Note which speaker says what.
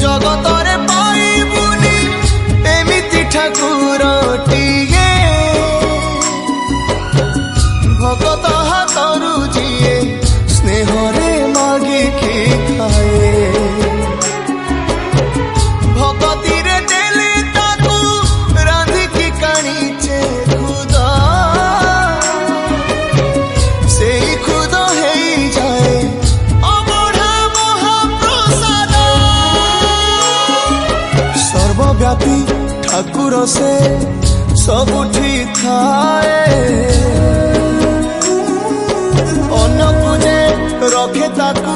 Speaker 1: जगतरे पाइबुनी एमिति ठाकुरटिए भगत हाथरू जिए स्नेहरे मागिकी खाए भगती रे देले ताकू रांधिकी काणीचे खुदा से खुद है जाए अबढ़ा महाप्रसाद सर्वव्यापी ठाकुर से सबुठी थाए अन्न पूजे रखे ताकू